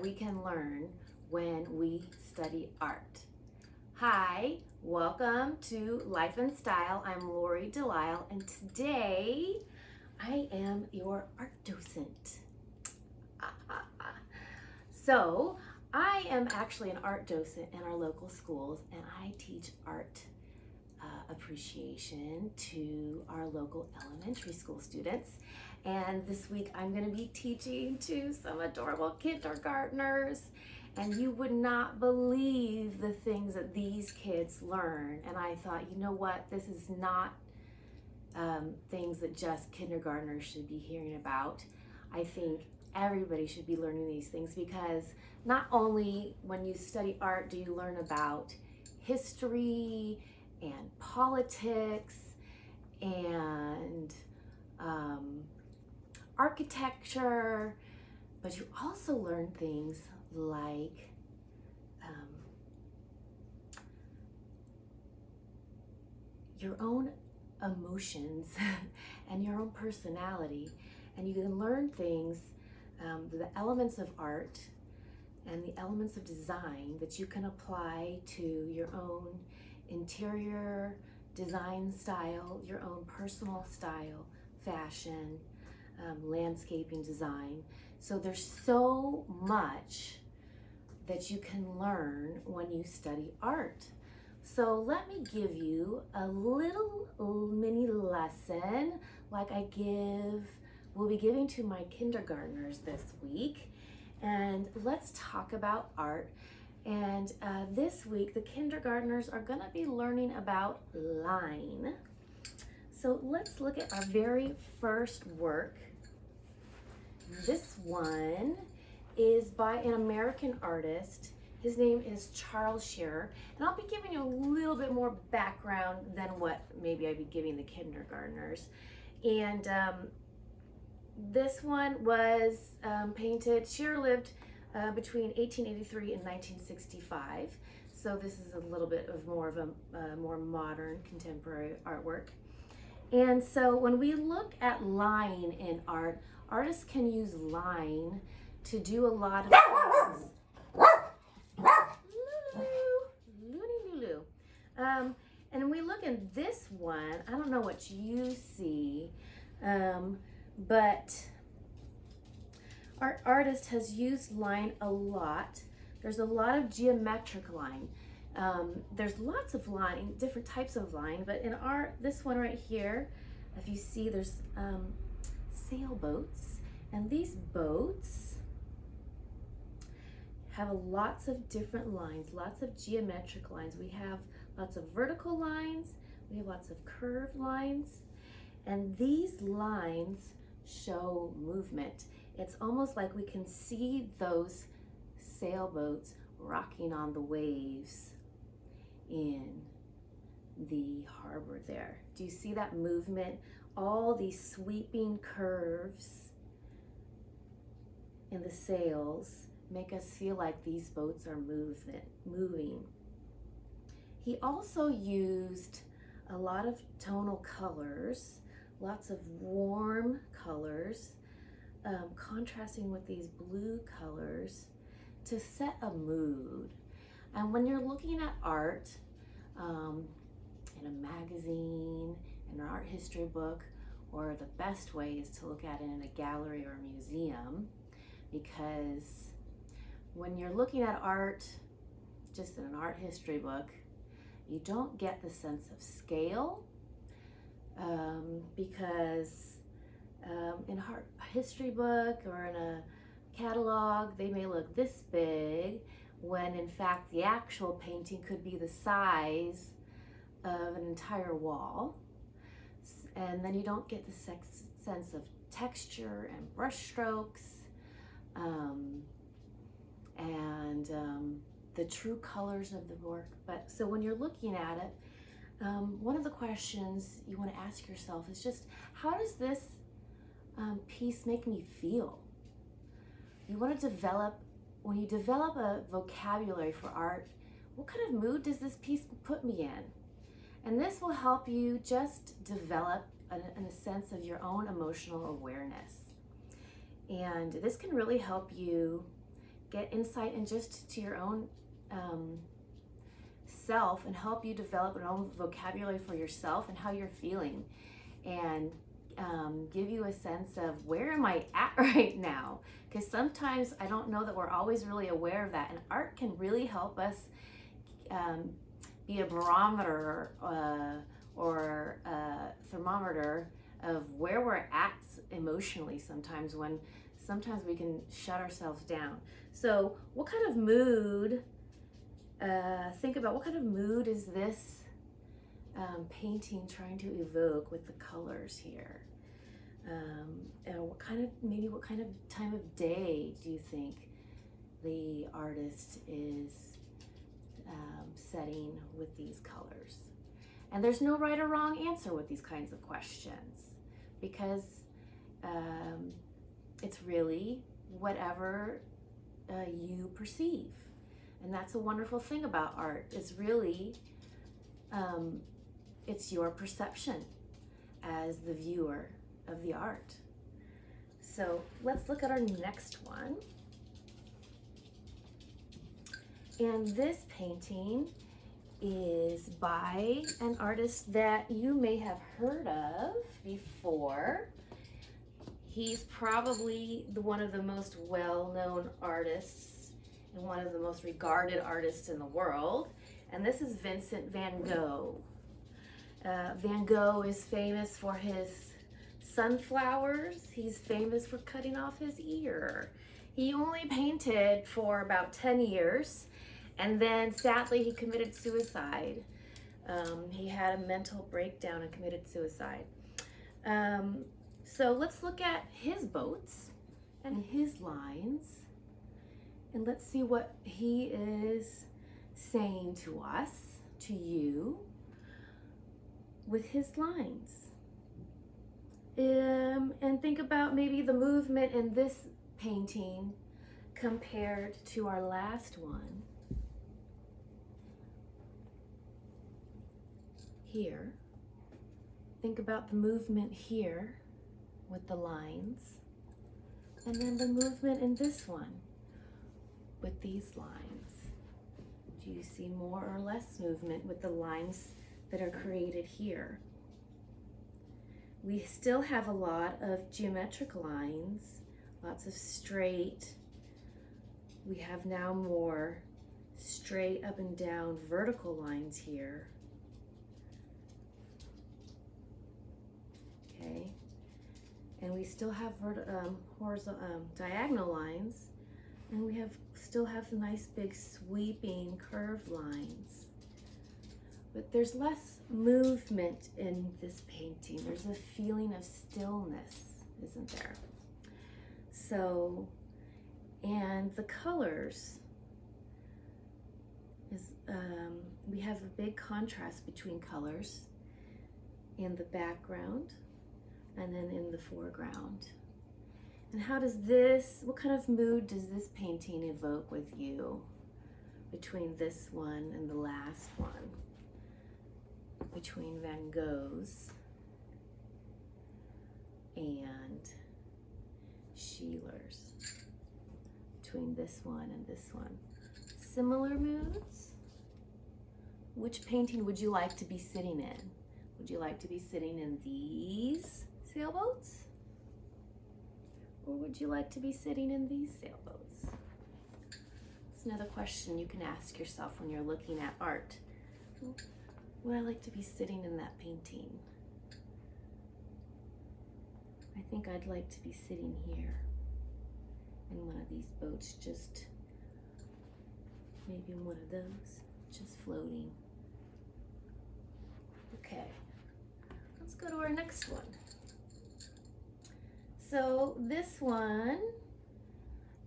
we can learn when we study art. Hi, welcome to Life and Style. I'm Lori Delisle, and today I am your art docent. So I am actually an art docent in our local schools, and I teach art appreciation to our local elementary school students. And this week I'm going to be teaching to some adorable kindergartners, and you would not believe the things that these kids learn. And I thought, you know what, this is not things that just kindergartners should be hearing about. I think everybody should be learning these things, because not only when you study art do you learn about history and politics and architecture, but you also learn things like your own emotions and your own personality, and you can learn things, the elements of art and the elements of design that you can apply to your own interior design style, your own personal style, fashion, landscaping design. So there's so much that you can learn when you study art. So let me give you a little mini lesson like will be giving to my kindergartners this week. And let's talk about art. And this week, the kindergartners are gonna be learning about line. So let's look at our very first work. This one is by an American artist. His name is Charles Shearer, and I'll be giving you a little bit more background than what maybe I'd be giving the kindergartners. And this one was painted, Shearer lived between 1883 and 1965. So this is a little bit of more modern contemporary artwork. And so when we look at line in art, artists can use line to do a lot of things. Lulu. And we look in this one, I don't know what you see, but our artist has used line a lot. There's a lot of geometric line. There's lots of line, different types of line, but in art, this one right here, if you see, there's sailboats, and these boats have lots of different lines, lots of geometric lines. We have lots of vertical lines, we have lots of curved lines, and these lines show movement. It's almost like we can see those sailboats rocking on the waves in the harbor there. Do you see that movement? All these sweeping curves in the sails make us feel like these boats are moving. He also used a lot of tonal colors, lots of warm colors, contrasting with these blue colors to set a mood. And when you're looking at art in a magazine, in an art history book, or the best way is to look at it in a gallery or a museum, because when you're looking at art just in an art history book, you don't get the sense of scale, because in art history book or in a catalog, they may look this big, when in fact the actual painting could be the size of an entire wall. And then you don't get the sense of texture and brush strokes, and the true colors of the work. But so when you're looking at it, one of the questions you want to ask yourself is just, how does this piece make me feel? You want to develop, when you develop a vocabulary for art, what kind of mood does this piece put me in? And this will help you just develop a sense of your own emotional awareness. And this can really help you get insight and just to your own self, and help you develop your own vocabulary for yourself and how you're feeling, and give you a sense of where am I at right now, because sometimes I don't know that we're always really aware of that, and art can really help us be a barometer or a thermometer of where we're at emotionally sometimes, when sometimes we can shut ourselves down. So what kind of mood, think about what kind of mood is this painting trying to evoke with the colors here? And what kind of time of day do you think the artist is setting with these colors? And there's no right or wrong answer with these kinds of questions, because it's really whatever you perceive. And that's a wonderful thing about art, is really it's your perception as the viewer of the art. So let's look at our next one. And this painting is by an artist that you may have heard of before. He's probably one of the most well-known artists and one of the most regarded artists in the world. And this is Vincent van Gogh. Van Gogh is famous for his sunflowers. He's famous for cutting off his ear. He only painted for about 10 years, and then sadly he committed suicide. He had a mental breakdown and committed suicide. So let's look at his boats and his lines, and let's see what he is saying to us, to you, with his lines. And think about maybe the movement in this painting compared to our last one. Here, think about the movement here with the lines, and then the movement in this one with these lines. Do you see more or less movement with the lines that are created here? We still have a lot of geometric lines, lots of straight. We have now more straight up and down vertical lines here. Okay, and we still have horizontal, diagonal lines, and we still have nice big sweeping curved lines. But there's less movement in this painting. There's a feeling of stillness, isn't there? So, and the colors is, we have a big contrast between colors in the background and then in the foreground. And how does this, what kind of mood does this painting evoke with you between this one and the last one? Between Van Gogh's and Sheeler's, between this one and this one. Similar moods? Which painting would you like to be sitting in? Would you like to be sitting in these sailboats? Or would you like to be sitting in these sailboats? That's another question you can ask yourself when you're looking at art. Would I like to be sitting in that painting? I think I'd like to be sitting here in one of these boats, just maybe in one of those, just floating. Okay, let's go to our next one. So this one,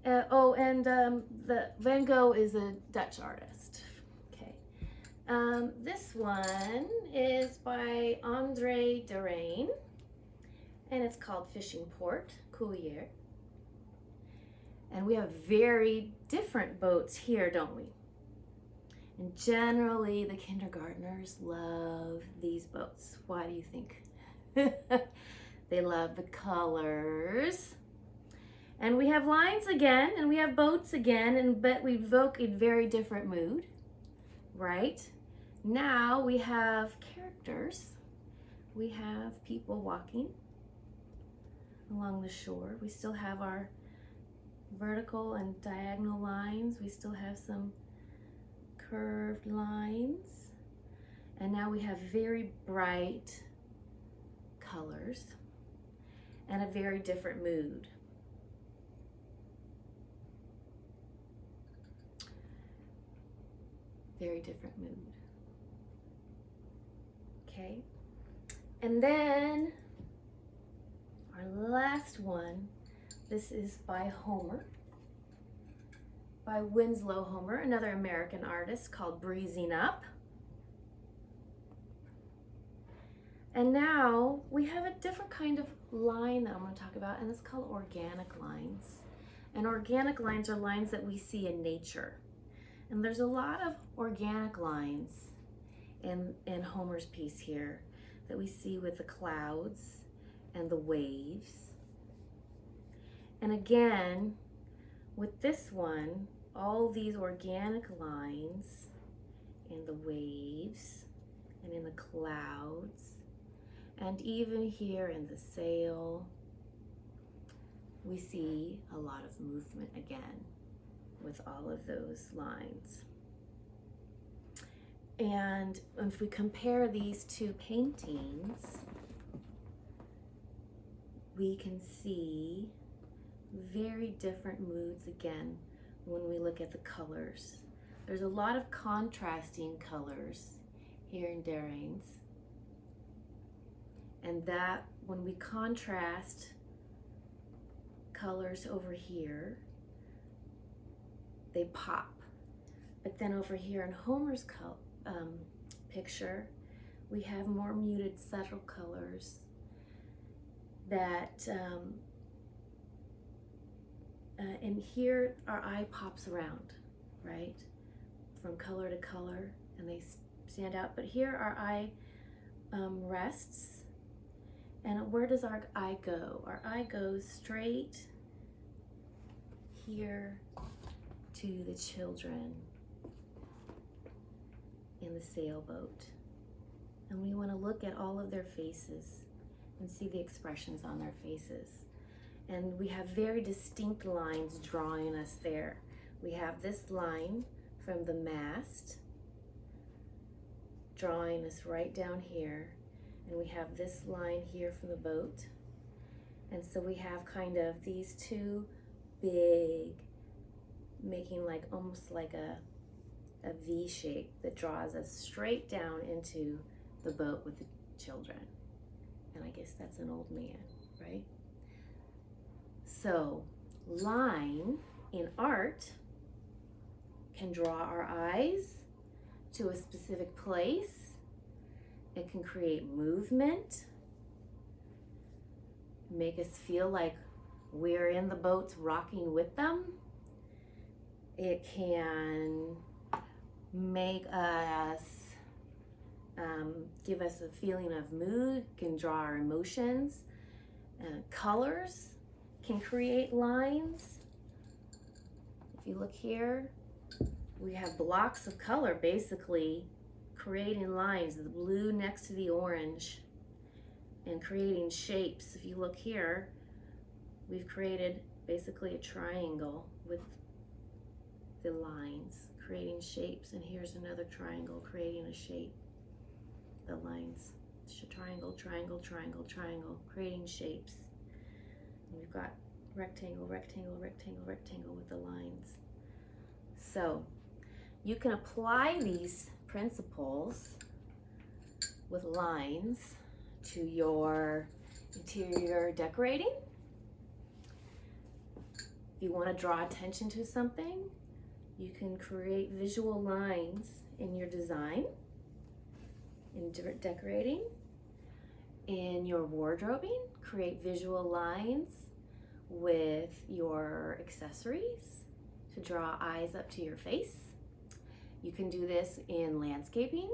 the Van Gogh is a Dutch artist. This one is by André Derain, and it's called Fishing Port, Coulier. And we have very different boats here, don't we? And generally, the kindergartners love these boats. Why do you think? They love the colors. And we have lines again, and we have boats again, but we evoke a very different mood, right? Now we have characters. We have people walking along the shore. We still have our vertical and diagonal lines. We still have some curved lines. And now we have very bright colors and a very different mood. Very different mood. Okay. And then our last one, this is by Homer, by Winslow Homer, another American artist, called Breezing Up. And now we have a different kind of line that I'm going to talk about, and it's called organic lines. And organic lines are lines that we see in nature. And there's a lot of organic lines in Homer's piece here that we see with the clouds and the waves. And again, with this one, all these organic lines in the waves and in the clouds, and even here in the sail, we see a lot of movement again with all of those lines. And if we compare these two paintings, we can see very different moods again when we look at the colors. There's a lot of contrasting colors here in Darien's, and that when we contrast colors over here, they pop. But then over here in Homer's picture, we have more muted, subtle colors that, and here our eye pops around, right? From color to color, and they stand out. But here our eye rests, and where does our eye go? Our eye goes straight here to the children in the sailboat. And we want to look at all of their faces and see the expressions on their faces. And we have very distinct lines drawing us there. We have this line from the mast drawing us right down here, and we have this line here from the boat. And so we have kind of these two big, making like almost like a V shape that draws us straight down into the boat with the children. And I guess that's an old man, right? So line in art can draw our eyes to a specific place. It can create movement, make us feel like we're in the boats rocking with them. It can make us, give us a feeling of mood, can draw our emotions. Colors can create lines. If you look here, we have blocks of color basically creating lines, the blue next to the orange, and creating shapes. If you look here, we've created basically a triangle with the lines, creating shapes, and here's another triangle creating a shape. The lines, triangle, triangle, triangle, triangle, creating shapes. And we've got rectangle, rectangle, rectangle, rectangle with the lines. So you can apply these principles with lines to your interior decorating. If you want to draw attention to something, you can create visual lines in your design, in decorating. In your wardrobing, create visual lines with your accessories to draw eyes up to your face. You can do this in landscaping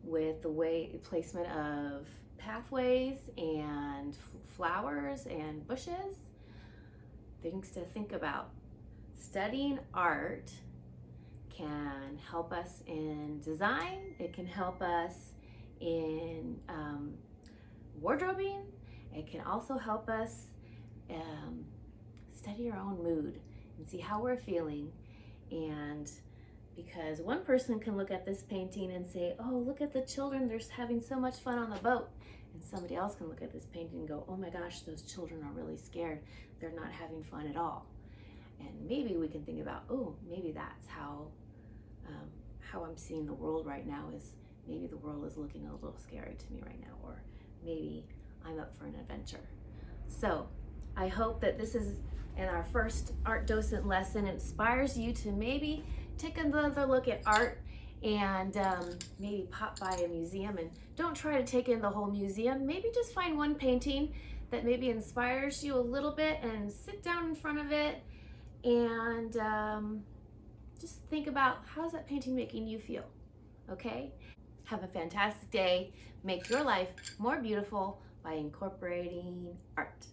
with the placement of pathways and flowers and bushes. things to think about. Studying art can help us in design. It can help us in wardrobing. It can also help us study our own mood and see how we're feeling. And because one person can look at this painting and say, oh, look at the children, they're having so much fun on the boat. And somebody else can look at this painting and go, oh my gosh, those children are really scared. They're not having fun at all. And maybe we can think about, oh, maybe that's how I'm seeing the world right now, is maybe the world is looking a little scary to me right now, or maybe I'm up for an adventure. So I hope that this is, in our first Art Docent lesson, inspires you to maybe take another look at art and maybe pop by a museum, and don't try to take in the whole museum. Maybe just find one painting that maybe inspires you a little bit and sit down in front of it and just think about, how's that painting making you feel, okay? Have a fantastic day. Make your life more beautiful by incorporating art.